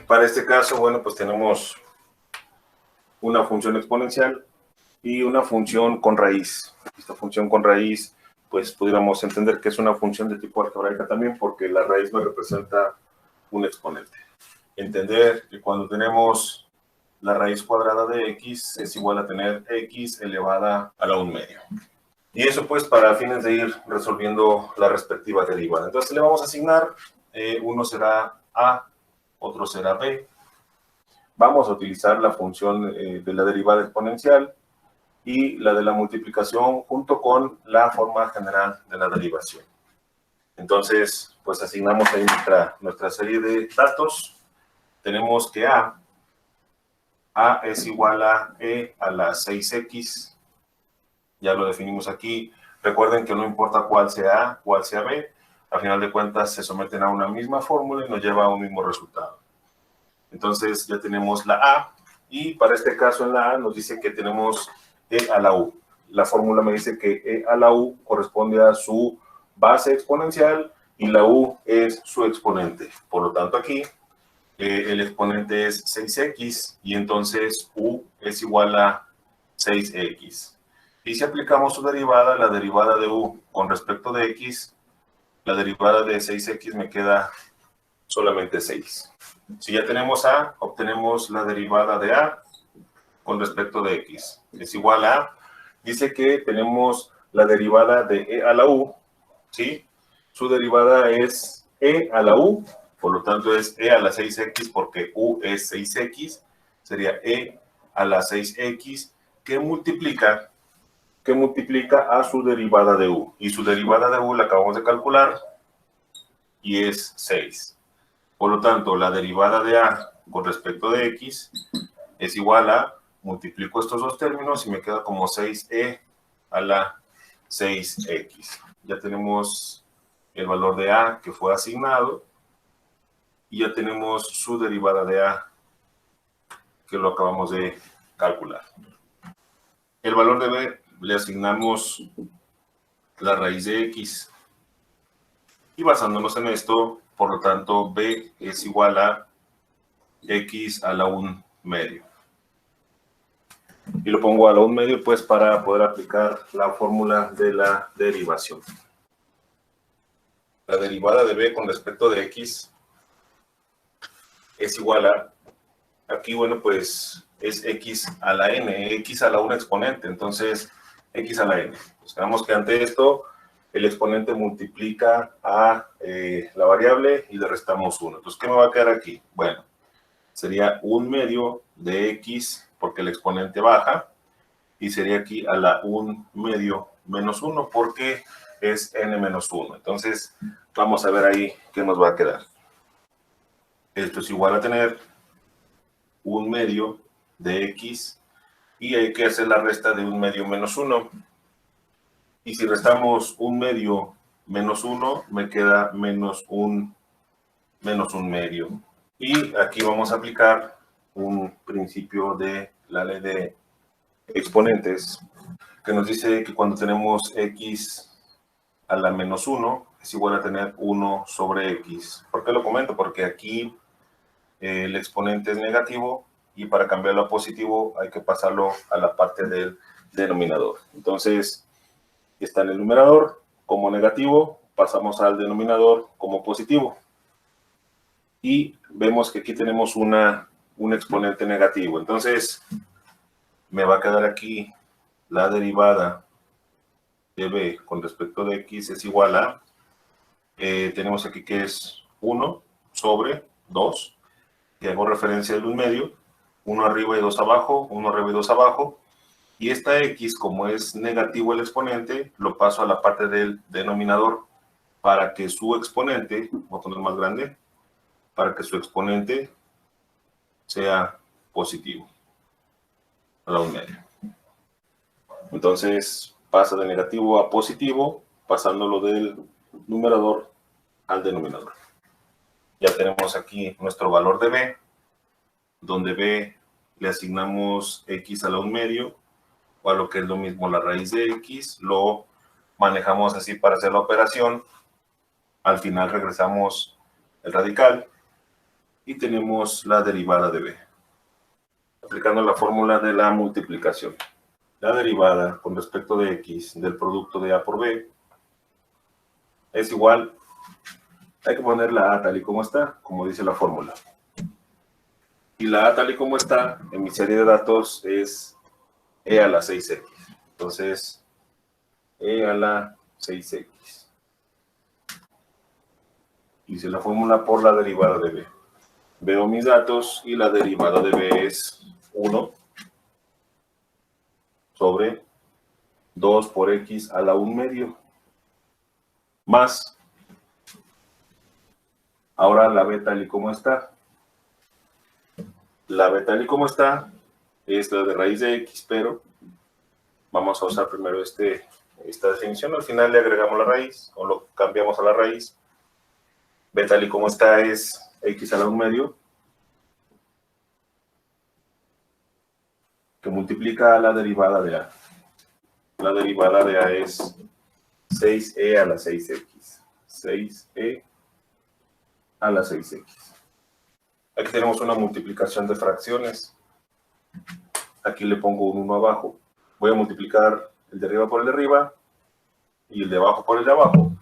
Para este caso, bueno, pues tenemos una función exponencial y una función con raíz. Esta función con raíz, pues pudiéramos entender que es una función de tipo algebraica también, porque la raíz me representa un exponente. Entender que cuando tenemos la raíz cuadrada de x es igual a tener x elevada a la 1/2. Y eso pues para fines de ir resolviendo la respectiva derivada. Entonces le vamos a asignar, uno será a, otro será b. Vamos a utilizar la función de la derivada exponencial y la de la multiplicación junto con la forma general de la derivación. Entonces, pues asignamos ahí nuestra serie de datos. Tenemos que a es igual a e a la 6x. Ya lo definimos aquí. Recuerden que no importa cuál sea A, cuál sea B, al final de cuentas se someten a una misma fórmula y nos lleva a un mismo resultado. Entonces ya tenemos la A, y para este caso en la A nos dice que tenemos e a la u. La fórmula me dice que e a la u corresponde a su base exponencial y la u es su exponente. Por lo tanto aquí el exponente es 6x y entonces u es igual a 6x. Y si aplicamos su derivada, la derivada de u con respecto de x, la derivada de 6x me queda solamente 6. Si ya tenemos a, obtenemos la derivada de a con respecto de x. Es igual a, dice que tenemos la derivada de e a la u, ¿sí? Su derivada es e a la u, por lo tanto es e a la 6x porque u es 6x, sería e a la 6x que multiplica a su derivada de u. Y su derivada de u la acabamos de calcular y es 6. Por lo tanto, la derivada de a con respecto de x es igual a, multiplico estos dos términos y me queda como 6e a la 6x. Ya tenemos el valor de a que fue asignado y ya tenemos su derivada de a que lo acabamos de calcular. El valor de b le asignamos la raíz de x y basándonos en esto, por lo tanto b es igual a x a la 1/2. Y lo pongo a la 1/2 pues para poder aplicar la fórmula de la derivación. La derivada de b con respecto de x es igual a, aquí bueno pues es x a la n, x a la 1 exponente, entonces x a la n. Pues sabemos que ante esto el exponente multiplica a la variable y le restamos 1. Entonces, ¿qué me va a quedar aquí? Bueno, sería 1/2 de x porque el exponente baja y sería aquí a la 1/2 menos 1 porque es n menos 1. Entonces, vamos a ver ahí qué nos va a quedar. Esto es igual a tener 1/2 de x y hay que hacer la resta de 1/2 menos 1. Y si restamos 1/2 menos 1, me queda menos 1/2. Y aquí vamos a aplicar un principio de la ley de exponentes que nos dice que cuando tenemos x a la menos 1 es igual a tener 1 sobre x. ¿Por qué lo comento? Porque aquí el exponente es negativo y para cambiarlo a positivo hay que pasarlo a la parte del denominador. Entonces, está en el numerador como negativo, pasamos al denominador como positivo. Y vemos que aquí tenemos un exponente negativo. Entonces, me va a quedar aquí la derivada de b con respecto de x es igual a, tenemos aquí que es 1 sobre 2, que hago referencia del 1/2, 1 arriba y 2 abajo, 1 arriba y 2 abajo. Y esta x, como es negativo el exponente, lo paso a la parte del denominador para que su exponente, voy a poner más grande, para que su exponente sea positivo, a la 1/2. Entonces, pasa de negativo a positivo, pasándolo del numerador al denominador. Ya tenemos aquí nuestro valor de b, donde b le asignamos x a la 1/2, o a lo que es lo mismo la raíz de x, lo manejamos así para hacer la operación, al final regresamos el radical, y tenemos la derivada de b. Aplicando la fórmula de la multiplicación. La derivada con respecto de x del producto de a por b es igual, hay que poner la a tal y como está, como dice la fórmula. Y la a tal y como está en mi serie de datos es e a la 6x. Entonces, e a la 6x. Hice la fórmula por la derivada de b. Veo mis datos y la derivada de b es 1 sobre 2 por x a la 1 medio. Más, ahora la b tal y como está. La b tal y como está es la de raíz de x, pero vamos a usar primero esta definición. Al final le agregamos la raíz, o lo cambiamos a la raíz. B tal y como está es x a la 1 medio, que multiplica a la derivada de a. La derivada de a es 6e a la 6x. 6e a la 6x. Aquí tenemos una multiplicación de fracciones. Aquí le pongo un 1 abajo. Voy a multiplicar el de arriba por el de arriba y el de abajo por el de abajo.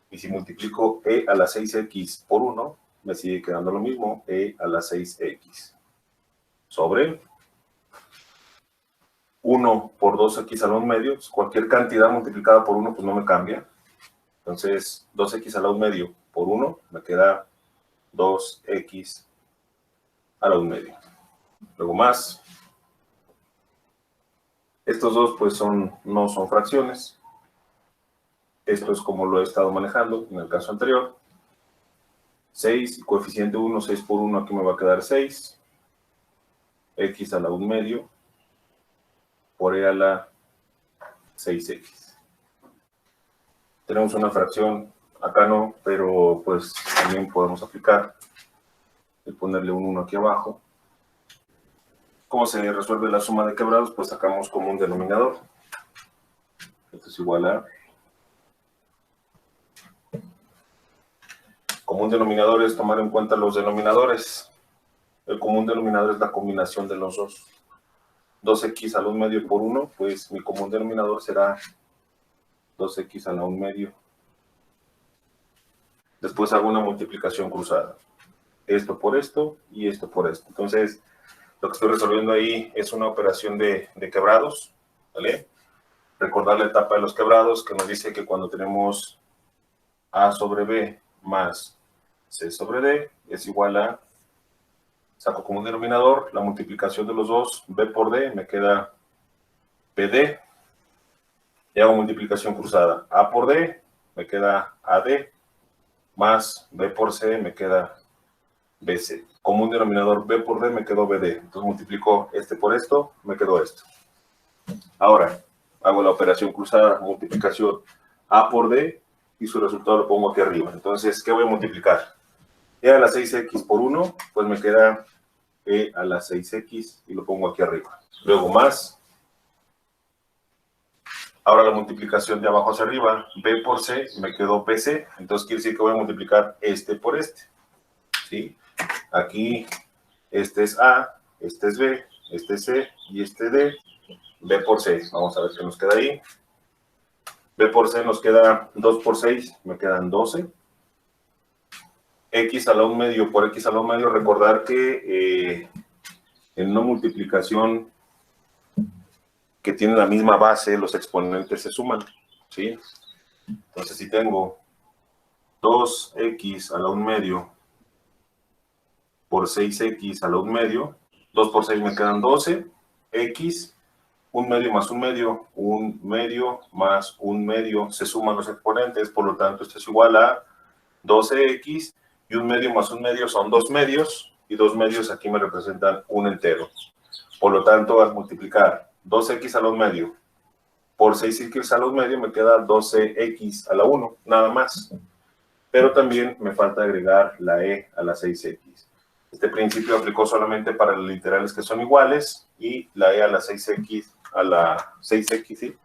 Y si multiplico e a la 6x por 1, me sigue quedando lo mismo, e a la 6x. Sobre 1 por 2x a la 1 medio. Cualquier cantidad multiplicada por 1, pues no me cambia. Entonces, 2x a la 1 medio por 1, me queda 2x a la 1 medio. Luego más. Estos dos, pues, no son fracciones. Esto es como lo he estado manejando en el caso anterior. 6, coeficiente 1, 6 por 1, aquí me va a quedar 6. X a la 1 medio por e a la 6x. Tenemos una fracción, acá no, pero pues también podemos aplicar y ponerle un 1 aquí abajo. ¿Cómo se resuelve la suma de quebrados? Pues sacamos como un denominador. Esto es igual a... Común denominador es tomar en cuenta los denominadores. El común denominador es la combinación de los dos. 2x a la 1 medio por 1, pues mi común denominador será 2x a la 1 medio. Después hago una multiplicación cruzada. Esto por esto y esto por esto. Entonces, lo que estoy resolviendo ahí es una operación de quebrados, ¿vale? Recordar la etapa de los quebrados, que nos dice que cuando tenemos a sobre b más c sobre d es igual a, saco como un denominador, la multiplicación de los dos, b por d, me queda bd, y hago multiplicación cruzada, a por d, me queda ad, más b por c, me queda bc. Como un denominador b por d, me quedó bd. Entonces multiplico este por esto, me quedó esto. Ahora, hago la operación cruzada, multiplicación a por d, y su resultado lo pongo aquí arriba. Entonces, ¿qué voy a multiplicar? E a la 6x por 1, pues me queda e a la 6x, y lo pongo aquí arriba. Luego más. Ahora la multiplicación de abajo hacia arriba, b por c, me quedó bc. Entonces quiere decir que voy a multiplicar este por este. ¿Sí? Aquí, este es a, este es b, este es c, y este d. B por c, vamos a ver qué nos queda ahí. B por c nos queda 2 por 6, me quedan 12. X a la 1 medio por x a la 1 medio, recordar que en una multiplicación que tiene la misma base, los exponentes se suman, ¿sí? Entonces, si tengo 2x a la 1 medio por 6x a la 1 medio, 2 por 6 me quedan 12, x, 1 medio más 1 medio más 1 medio, se suman los exponentes, por lo tanto, esto es igual a 12x, y 1 medio más 1 medio son 2 medios, y 2 medios aquí me representan un entero. Por lo tanto, al multiplicar 2x a la 1 medio por 6x a la 1 medio, me queda 12x a la 1, nada más. Pero también me falta agregar la e a la 6x. Este principio aplicó solamente para los literales que son iguales, y la e a la 6x ¿sí?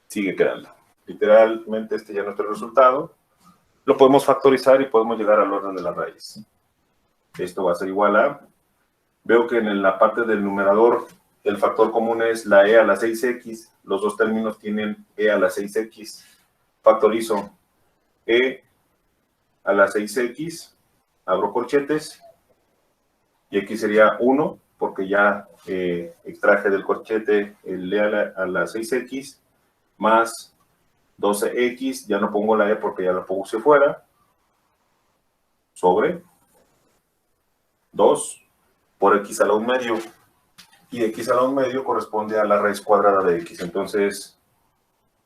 Sigue quedando. Literalmente este ya es nuestro resultado. Lo podemos factorizar y podemos llegar al orden de la raíz. Esto va a ser igual a, veo que en la parte del numerador el factor común es la e a la 6x, los dos términos tienen e a la 6x, factorizo e a la 6x, abro corchetes, y aquí sería 1, porque ya extraje del corchete el e a la 6x, más 12x, ya no pongo la e porque ya la puse fuera, sobre 2 por x a la 1 medio, y x a la 1 medio corresponde a la raíz cuadrada de x, entonces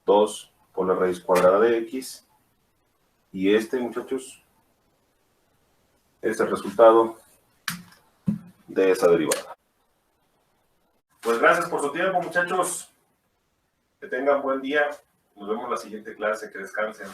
2 por la raíz cuadrada de x, y muchachos, es el resultado de esa derivada. Pues gracias por su tiempo, muchachos. Que tengan buen día. Nos vemos en la siguiente clase. Que descansen.